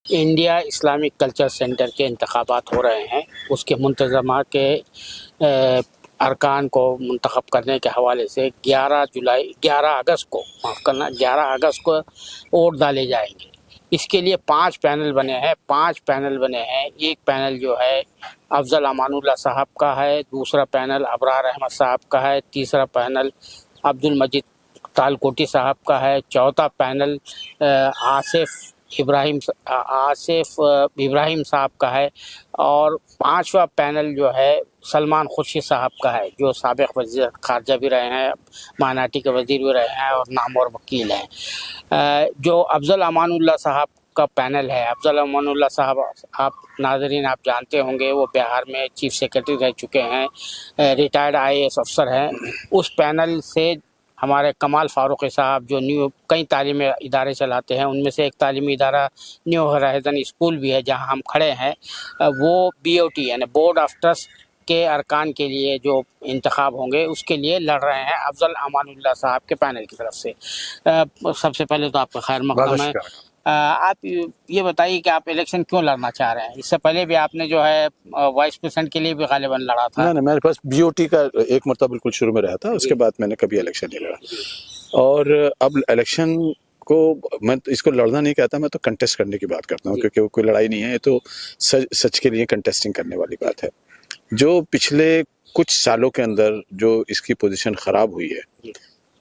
India Islamic culture centre کے انتخابات ہو رہے ہیں، اس کے منتظمہ کے ارکان کو منتخب کرنے کے حوالے سے 11 اگست کو 11 اگست کو ووٹ ڈالے جائیں گے۔ اس کے لیے 5 پینل بنے ہیں۔ ایک پینل جو ہے افضل امان اللہ صاحب کا ہے، دوسرا پینل ابرار احمد صاحب کا ہے، تیسرا پینل عبد المجید تالکوٹی صاحب کا ہے، چوتھا پینل آصف ابراہیم صاحب کا ہے، اور 5واں پینل جو ہے سلمان خورشید صاحب کا ہے، جو سابق وزیر خارجہ بھی رہے ہیں، مائنارٹی کے وزیر بھی رہے ہیں اور نامور وکیل ہیں۔ جو افضل امان اللہ صاحب کا پینل ہے، افضل امان اللہ صاحب ناظرین آپ جانتے ہوں گے، وہ بہار میں چیف سیکرٹری رہ چکے ہیں، ریٹائرڈ IAS افسر ہیں۔ اس پینل سے ہمارے کمال فاروقی صاحب جو کئی تعلیمی ادارے چلاتے ہیں، ان میں سے ایک تعلیمی ادارہ نیو ہورائزن اسکول بھی ہے جہاں ہم کھڑے ہیں، وہ BOT یعنی بورڈ آف ٹرسٹ کے ارکان کے لیے جو انتخاب ہوں گے اس کے لیے لڑ رہے ہیں افضل امان اللہ صاحب کے پینل کی طرف سے۔ سب سے پہلے تو آپ کا خیر مقدم ہے۔ آپ یہ بتائیے کہ آپ الیکشن کیوں لڑنا چاہ رہے ہیں؟ اس سے پہلے بھی آپ نے جو ہے وائس پریزیڈنٹ کے لیے بھی غالباً لڑا تھا۔ نہیں، میرے پاس BOT کا ایک مرتبہ بالکل شروع میں رہا تھا، اس کے بعد میں نے کبھی الیکشن نہیں لڑا، اور اب الیکشن کو میں اس کو لڑنا نہیں کہتا، میں تو کنٹیسٹ کرنے کی بات کرتا ہوں، کیونکہ وہ کوئی لڑائی نہیں ہے، یہ تو سچ کے لیے کنٹیسٹنگ کرنے والی بات ہے۔ جو پچھلے کچھ سالوں کے اندر جو اس کی پوزیشن خراب ہوئی ہے،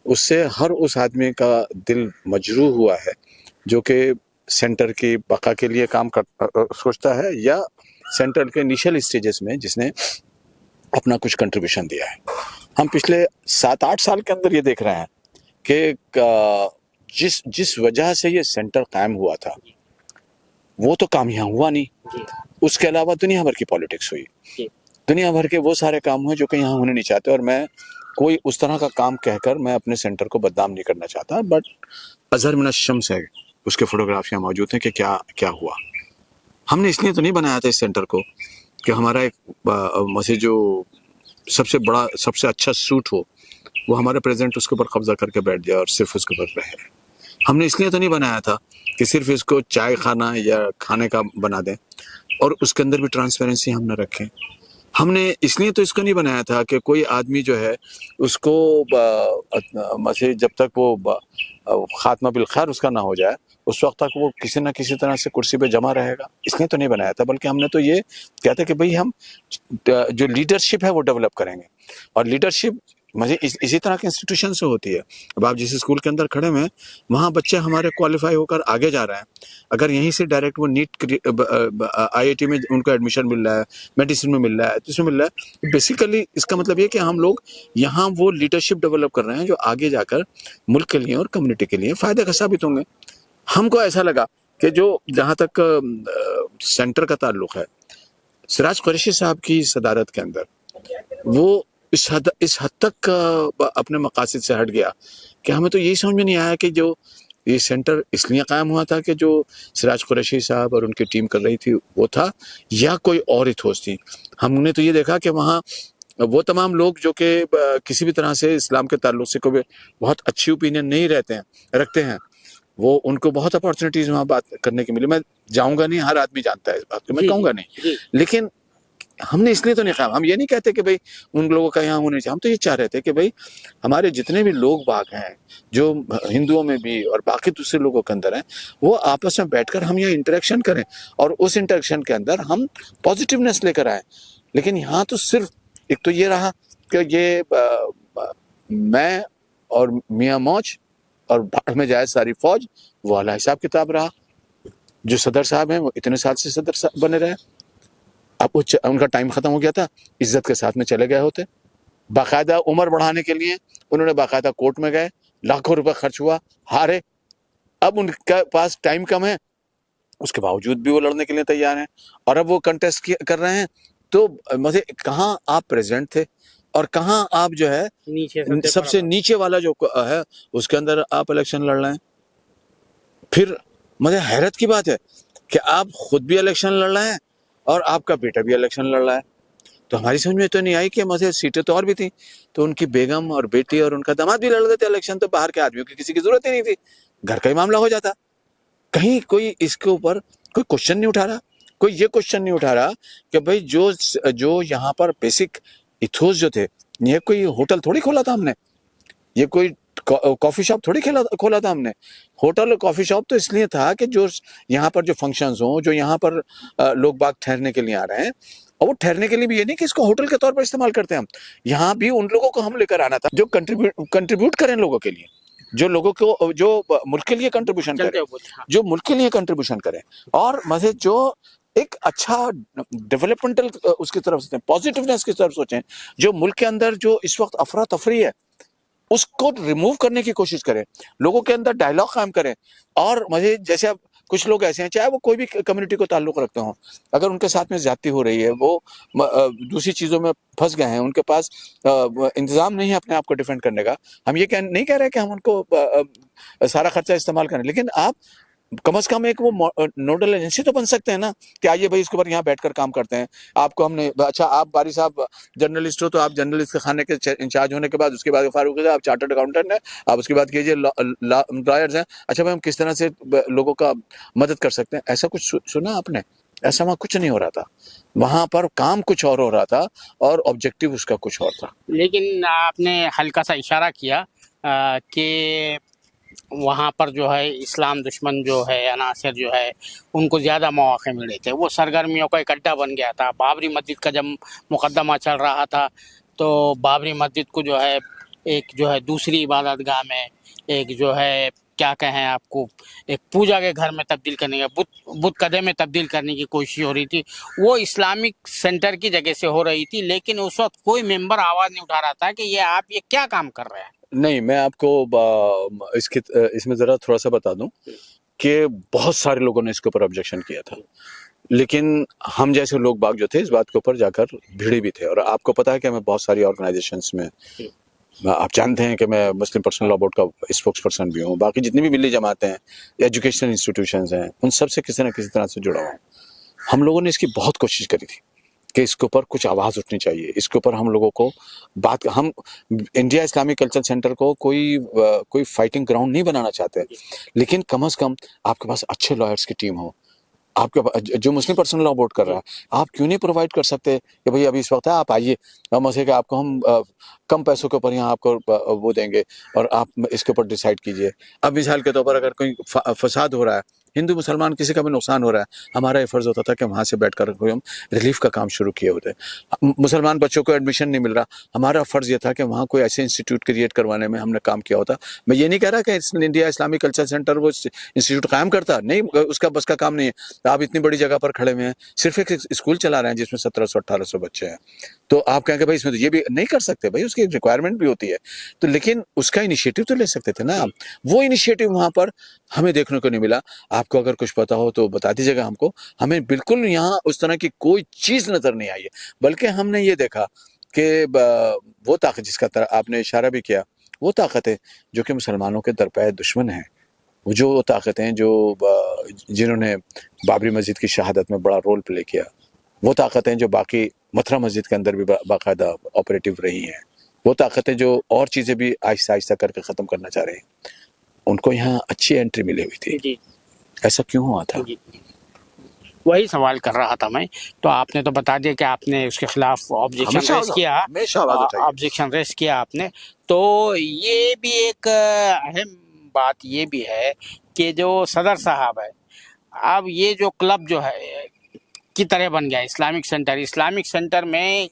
اس سے ہر اس آدمی کا دل مجروح ہوا ہے جو کہ سینٹر کی بقا کے لیے کام سوچتا ہے، یا سینٹر کے انیشل اسٹیجز میں جس نے اپنا کچھ کنٹریبیوشن دیا ہے۔ ہم پچھلے 7-8 سال کے اندر یہ دیکھ رہے ہیں کہ جس وجہ سے یہ سینٹر قائم ہوا تھا وہ تو کام یہاں ہوا نہیں، اس کے علاوہ دنیا بھر کی پالیٹکس ہوئی، دنیا بھر کے وہ سارے کام ہوئے جو کہ یہاں ہونے نہیں چاہتے، اور میں کوئی اس طرح کا کام کہہ کر میں اپنے سینٹر کو بدنام نہیں کرنا چاہتا، بٹ اظہر من الشمس ہے، اس کے فوٹوگرافیاں موجود ہیں کہ کیا ہوا۔ ہم نے اس لیے تو نہیں بنایا تھا اس سینٹر کو کہ ہمارا ایک مسجد جو سب سے بڑا سب سے اچھا سوٹ ہو وہ ہمارے پریزیڈنٹ اس کے اوپر قبضہ کر کے بیٹھ جائے اور صرف اس کے اوپر رہے۔ ہم نے اس لیے تو نہیں بنایا تھا کہ صرف اس کو چائے کھانا یا کھانے کا بنا دیں اور اس کے اندر بھی ٹرانسپیرنسی ہم نہ رکھیں۔ ہم نے اس لیے تو اس کو نہیں بنایا تھا کہ کوئی آدمی جو ہے اس کو مسجد جب تک وہ خاتمہ بالخیر اس کا نہ ہو جائے اس وقت تک وہ کسی نہ کسی طرح سے کرسی پہ جمع رہے گا، اس لیے تو نہیں بنایا تھا، بلکہ ہم نے تو یہ کہتے کہ بھئی ہم جو لیڈرشپ ہے وہ ڈیولپ کریں گے، اور لیڈرشپ مجھے اسی طرح کے انسٹیٹیوشن سے ہوتی ہے۔ اب آپ جس اسکول کے اندر کھڑے ہیں وہاں بچے ہمارے کوالیفائی ہو کر آگے جا رہے ہیں، اگر یہیں سے ڈائریکٹ وہ نیٹ IIT میں ان کو ایڈمیشن مل رہا ہے، میڈیسن میں مل رہا ہے، اس میں مل رہا ہے، بیسیکلی اس کا مطلب یہ کہ ہم لوگ یہاں وہ لیڈرشپ ڈیولپ کر رہے ہیں جو آگے جا کر ملک کے لیے اور کمیونٹی کے لیے فائدہ کا ثابت ہوں گے۔ ہم کو ایسا لگا کہ جو جہاں تک سینٹر کا تعلق ہے، سراج قریشی صاحب کی صدارت کے اندر وہ اس حد تک اپنے مقاصد سے ہٹ گیا کہ ہمیں تو یہی سمجھ میں نہیں آیا کہ جو یہ سینٹر اس لیے قائم ہوا تھا کہ جو سراج قریشی صاحب اور ان کی ٹیم کر رہی تھی وہ تھا، یا کوئی اور ہی ٹھوس تھی۔ ہم نے تو یہ دیکھا کہ وہاں وہ تمام لوگ جو کہ کسی بھی طرح سے اسلام کے تعلق سے کوئی بہت اچھی اوپینین نہیں رکھتے ہیں، وہ ان کو بہت اپارچونیٹیز وہاں بات کرنے کی ملی۔ میں جاؤں گا نہیں، ہر آدمی جانتا ہے اس بات کو، میں کہوں گا نہیں، لیکن ہم نے اس لیے تو نہیں کہا، ہم یہ نہیں کہتے کہ بھئی ان لوگوں کا یہاں ہونے چاہیے، ہم تو یہ چاہ رہے تھے کہ بھئی ہمارے جتنے بھی لوگ باغ ہیں جو ہندوؤں میں بھی اور باقی دوسرے لوگوں کے اندر ہیں، وہ آپس میں بیٹھ کر ہم یہ انٹریکشن کریں اور اس انٹریکشن کے اندر ہم پازیٹیونیس لے کر آئیں۔ لیکن یہاں تو صرف ایک تو یہ رہا کہ یہ میں اور میاں موج اور بھاڑ میں جائے ساری فوج، وہ والا حساب کتاب رہا۔ جو صدر صاحب ہیں وہ اتنے سال سے صدر بنے رہے، اب ان کا ٹائم ختم ہو گیا تھا، عزت کے ساتھ میں چلے گئے ہوتے، باقاعدہ عمر بڑھانے کے لیے انہوں نے باقاعدہ کورٹ میں گئے، لاکھوں روپے خرچ ہوا، ہارے، اب ان کے پاس ٹائم کم ہے، اس کے باوجود بھی وہ لڑنے کے لیے تیار ہیں، اور اب وہ کنٹیسٹ کر رہے ہیں۔ تو مجھے کہاں آپ پریزیڈنٹ تھے اور کہاں آپ جو ہے سب سے نیچے والا جو ہے اس کے اندر آپ الیکشن لڑ رہے ہیں۔ پھر مجھے حیرت کی بات ہے کہ آپ خود بھی الیکشن لڑ رہے ہیں اور آپ کا بیٹا بھی الیکشن لڑ رہا ہے۔ تو ہماری سمجھ میں تو نہیں آئی کہ مجھے سیٹیں تو اور بھی تھیں، تو ان کی بیگم اور بیٹی اور ان کا داماد بھی لڑ رہے تھے الیکشن، تو باہر کے آدمیوں کی کسی کی ضرورت ہی نہیں تھی، گھر کا ہی معاملہ ہو جاتا۔ کہیں کوئی اس کے اوپر کوئی کوشچن نہیں اٹھا رہا, کوئی یہ کوشچن نہیں اٹھا رہا کہ بھائی جو یہاں پر بیسک ایتھوس جو تھے, یہ کوئی ہوٹل تھوڑی کھولا تھا ہم نے, یہ کوئی کافی شاپ تھوڑی کھولا تھا ہم نے. ہوٹل اور کافی شاپ تو اس لیے تھا کہ جو یہاں پر جو فنکشنز ہوں, جو یہاں پر لوگ باغ ٹھہرنے کے لیے آ رہے ہیں, اور وہ ٹھہرنے کے لیے بھی یہ نہیں کہ اس کو ہوٹل کے طور پر استعمال کرتے ہیں ہم, یہاں بھی ان لوگوں کو ہم لے کر آنا تھا جو کنٹریبیوٹ کریں لوگوں کے لیے, جو لوگوں کو جو ملک کے لیے کنٹریبیوشن کریں, جو ملک کے لیے کنٹریبیوشن کریں, اور مزید جو ایک اچھا ڈیولپمنٹل اس کی طرف سوچیں, پازیٹیونیس کی طرف سوچیں, جو ملک کے اندر جو اس وقت افراتفری ہے اس کو ریموو کرنے کی کوشش کریں, لوگوں کے اندر ڈائلاگ قائم کریں. اور مجھے جیسے اب کچھ لوگ ایسے ہیں, چاہے وہ کوئی بھی کمیونٹی کو تعلق رکھتے ہوں, اگر ان کے ساتھ میں زیادتی ہو رہی ہے, وہ دوسری چیزوں میں پھنس گئے ہیں, ان کے پاس انتظام نہیں ہے اپنے آپ کو ڈیفینڈ کرنے کا, ہم یہ نہیں کہہ رہے کہ ہم ان کو سارا خرچہ استعمال کریں, لیکن آپ کم از کم ایک وہ نوڈل ایجنسی تو بن سکتے ہیں نا, کہ آئیے بھائی اس کے اوپر یہاں بیٹھ کر کام کرتے ہیں. آپ کو ہم نے, اچھا آپ باری صاحب جرنلسٹ ہو, تو آپ جرنلسٹ کے خانے کے انچارج ہونے کے بعد اس کے بعد فاروق صاحب آپ چارٹرڈ اکاؤنٹنٹ ہیں, آپ اس کی بات کیجیے لائرز ہیں, اچھا بھائی ہم کس طرح سے لوگوں کا مدد کر سکتے ہیں. ایسا کچھ سنا آپ نے؟ ایسا وہاں کچھ نہیں ہو رہا تھا, وہاں پر کام کچھ اور ہو رہا تھا اور آبجیکٹیو اس کا کچھ اور تھا. لیکن آپ نے ہلکا سا اشارہ کیا کہ وہاں پر جو ہے اسلام دشمن جو ہے عناصر جو ہے ان کو زیادہ مواقع ملے تھے, وہ سرگرمیوں کا ایک اڈہ بن گیا تھا. بابری مسجد کا جب مقدمہ چل رہا تھا تو بابری مسجد کو جو ہے ایک جو ہے دوسری عبادت گاہ میں, ایک جو ہے کیا کہیں آپ کو, ایک پوجا کے گھر میں تبدیل کرنے کا, بت قدے میں تبدیل کرنے کی کوشش ہو رہی تھی. وہ اسلامک سینٹر کی جگہ سے ہو رہی تھی, لیکن اس وقت کوئی ممبر آواز نہیں اٹھا رہا تھا کہ یہ آپ یہ کیا کام کر رہے ہیں. نہیں, میں آپ کو اس میں ذرا تھوڑا سا بتا دوں کہ بہت سارے لوگوں نے اس کے اوپر آبجیکشن کیا تھا, لیکن ہم جیسے لوگ باغ جو تھے اس بات کے اوپر جا کر بھیڑے بھی تھے. اور آپ کو پتا ہے کہ میں بہت ساری آرگنائزیشنس میں, آپ جانتے ہیں کہ میں مسلم پرسنل لا بورڈ کا اسپوکس پرسن بھی ہوں, باقی جتنی بھی ملی جماعتیں ہیں, ایجوکیشنل انسٹیٹیوشنز ہیں, ان سب سے کسی نہ کسی طرح سے جڑا ہوں. ہم لوگوں نے اس کی بہت کوشش کری تھی کہ اس کے اوپر کچھ آواز اٹھنی چاہیے, اس کے اوپر ہم لوگوں کو بات, ہم انڈیا اسلامی کلچر سینٹر کو کوئی فائٹنگ گراؤنڈ نہیں بنانا چاہتے, لیکن کم از کم آپ کے پاس اچھے لائرز کی ٹیم ہو. آپ کے جو مسلم پرسنل لا بورڈ کر رہا ہے, آپ کیوں نہیں پرووائڈ کر سکتے کہ بھئی ابھی اس وقت ہے, آپ آئیے, ہم اسے کہ آپ کو ہم کم پیسوں کے اوپر یہاں آپ کو وہ دیں گے اور آپ اس کے اوپر ڈیسائیڈ کیجئے. اب مثال کے طور پر اگر کوئی فساد ہو رہا ہے, ہندو مسلمان کسی کا بھی نقصان ہو رہا ہے, ہمارا یہ فرض ہوتا تھا کہ وہاں سے بیٹھ کر کوئی ہم ریلیف کا کام شروع کیے ہوتے. مسلمان بچوں کو ایڈمیشن نہیں مل رہا, ہمارا فرض یہ تھا کہ وہاں کوئی ایسے انسٹیٹیوٹ کریٹ کروانے میں ہم نے کام کیا ہوتا. میں یہ نہیں کہہ رہا کہ انڈیا اسلامی کلچر سینٹر وہ انسٹیٹیوٹ قائم کرتا نہیں, اس کا بس کا کام نہیں ہے. آپ اتنی بڑی جگہ پر کھڑے ہوئے ہیں, صرف ایک اسکول چلا رہے ہیں جس میں 1700-1800 بچے ہیں, تو آپ کہیں کہ بھائی اس میں تو یہ بھی نہیں کر سکتے, بھائی اس کی ریکوائرمنٹ بھی ہوتی ہے, تو لیکن اس کا انیشیٹو تو لے سکتے تھے نا. وہ انیشیٹو وہاں پر ہمیں دیکھنے کو نہیں ملا. آپ کو اگر کچھ پتا ہو تو بتا دیجیے گا ہم کو. ہمیں بالکل یہاں اس طرح کی کوئی چیز نظر نہیں آئی ہے, بلکہ ہم نے یہ دیکھا کہ وہ طاقت جس کا آپ نے اشارہ بھی کیا, وہ طاقتیں جو کہ مسلمانوں کے درپے دشمن ہیں, جو طاقتیں جنہوں نے بابری مسجد کی شہادت میں بڑا رول پلے کیا, وہ طاقتیں جو باقی متھرا مسجد کے اندر بھی باقاعدہ آپریٹو رہی ہیں, وہ طاقتیں جو اور چیزیں بھی آہستہ آہستہ کر کے ختم کرنا چاہ رہے ہیں, ان کو یہاں اچھی انٹری ملی ہوئی تھی. جی ایسا کیوں ہوا تھا؟ جی, وہی سوال کر رہا تھا میں. تو آپ نے تو بتا دیا کہ آپ نے اس کے خلاف آبجیکشن ریز کیا آپ نے. تو یہ بھی ایک اہم بات یہ بھی ہے کہ جو صدر صاحب ہے, اب یہ جو کلب جو ہے کی طرح بن گیا اسلامک سینٹر میں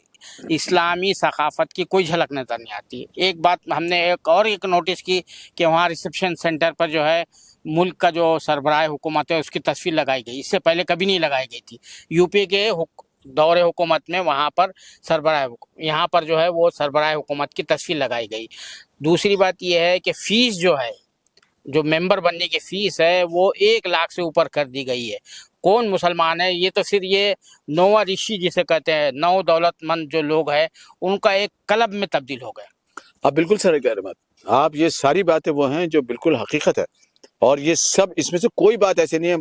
اسلامی ثقافت کی کوئی جھلک نظر نہیں آتی. ایک بات ہم نے ایک نوٹس کی کہ وہاں ریسیپشن سینٹر پر جو ہے ملک کا جو سربراہ حکومت ہے اس کی تصویر لگائی گئی, اس سے پہلے کبھی نہیں لگائی گئی تھی. یو پی کے دور حکومت میں وہاں پر یہاں پر جو ہے وہ سربراہ حکومت کی تصویر لگائی گئی. دوسری بات یہ ہے کہ فیس جو ہے, جو ممبر بننے کی فیس ہے وہ 1 لاکھ سے اوپر کر دی گئی ہے. کون مسلمان ہے, یہ تو صرف یہ نوواں رشی جسے کہتے ہیں, نو دولت مند جو لوگ ہیں ان کا ایک کلب میں تبدیل ہو گئے. آپ بالکل سر کہہ رہے ہیں, آپ یہ ساری باتیں وہ ہیں جو بالکل حقیقت ہے, اور یہ سب اس میں سے کوئی بات ایسی نہیں ہے.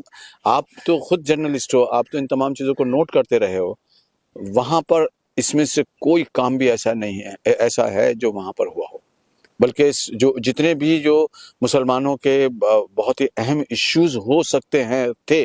آپ تو خود جرنلسٹ ہو, آپ تو ان تمام چیزوں کو نوٹ کرتے رہے ہو. وہاں پر اس میں سے کوئی کام بھی ایسا نہیں ہے, ایسا ہے جو وہاں پر ہوا ہو, بلکہ جو جتنے بھی جو مسلمانوں کے بہت ہی اہم ایشوز ہو سکتے ہیں تھے,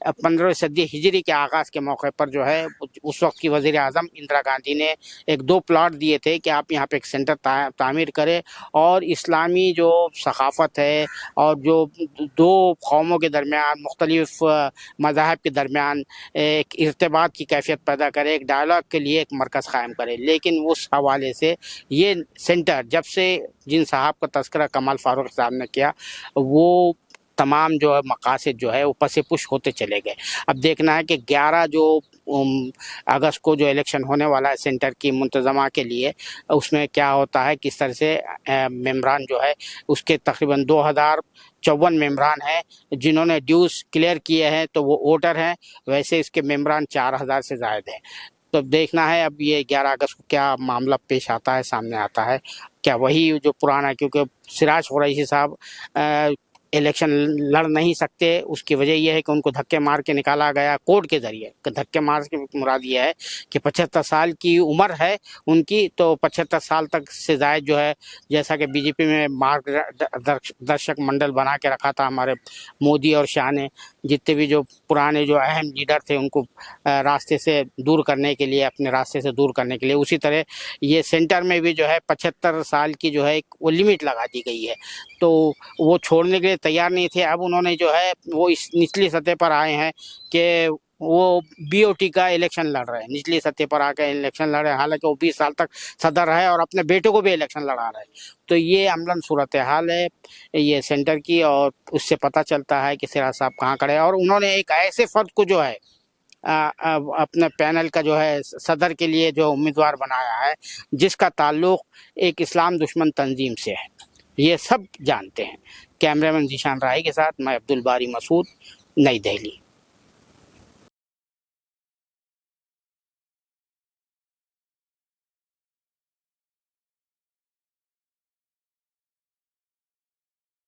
15 صدی ہجری کے آغاز کے موقع پر جو ہے اس وقت کی وزیر اعظم اندرا گاندھی نے ایک 2 پلاٹ دیے تھے کہ آپ یہاں پہ ایک سینٹر تعمیر کریں اور اسلامی جو ثقافت ہے اور جو 2 قوموں کے درمیان مختلف مذاہب کے درمیان ایک ارتباط کی کیفیت پیدا کرے، ایک ڈائلاگ کے لیے ایک مرکز قائم کرے۔ لیکن اس حوالے سے یہ سینٹر جب سے جن صاحب کا تذکرہ کمال فاروق صاحب نے کیا، وہ تمام جو ہے مقاصد جو ہے وہ پس پش ہوتے چلے گئے۔ اب دیکھنا ہے کہ 11 جو اگست کو جو الیکشن ہونے والا ہے سینٹر کی منتظمہ کے لیے، اس میں کیا ہوتا ہے، کس طرح سے ممبران جو ہے اس کے تقریباً 2054 ممبران ہیں جنہوں نے ڈیوز کلیئر کیے ہیں تو وہ ووٹر ہیں، ویسے اس کے ممبران 4000 سے زائد ہیں۔ تو دیکھنا ہے اب یہ 11 اگست کو کیا معاملہ پیش آتا ہے، سامنے آتا ہے، کیا وہی جو پرانا، کیونکہ سراج قریشی صاحب الیکشن لڑ نہیں سکتے، اس کی وجہ یہ ہے کہ ان کو دھکے مار کے نکالا گیا کورٹ کے ذریعے۔ دھکے مار کے مراد یہ ہے کہ 75 سال کی عمر ہے ان کی، تو 75 سال تک سے زائد جو ہے، جیسا کہ بی جے پی میں مارگ درشک منڈل بنا کے رکھا تھا ہمارے مودی اور شاہ نے، جتنے بھی جو پرانے جو اہم لیڈر تھے ان کو راستے سے دور کرنے کے لیے، اپنے راستے سے دور کرنے کے لیے، اسی طرح یہ سینٹر میں بھی جو ہے 75 سال کی جو ہے وہ لمٹ لگا دی گئی ہے، تو وہ چھوڑنے کے لیے تیار نہیں تھے۔ اب انہوں نے جو ہے وہ اس نچلی سطح پر آئے ہیں کہ وہ بی او ٹی کا الیکشن لڑ رہے ہیں، نچلی سطح پر آ کے الیکشن لڑ رہے ہیں، حالانکہ وہ 20 سال تک صدر رہے اور اپنے بیٹے کو بھی الیکشن لڑا رہے ہیں۔ تو یہ عملاً صورتحال ہے یہ سینٹر کی، اور اس سے پتہ چلتا ہے کہ سراج صاحب کہاں کھڑے ہیں، اور انہوں نے ایک ایسے فرد کو جو ہے اپنے پینل کا جو ہے صدر کے لیے جو امیدوار بنایا ہے جس کا تعلق ایک اسلام دشمن تنظیم سے ہے، یہ سب جانتے ہیں۔ کیمرہ مین ذیشان راہی کے ساتھ میں عبدالباری مسعود، نئی دہلی۔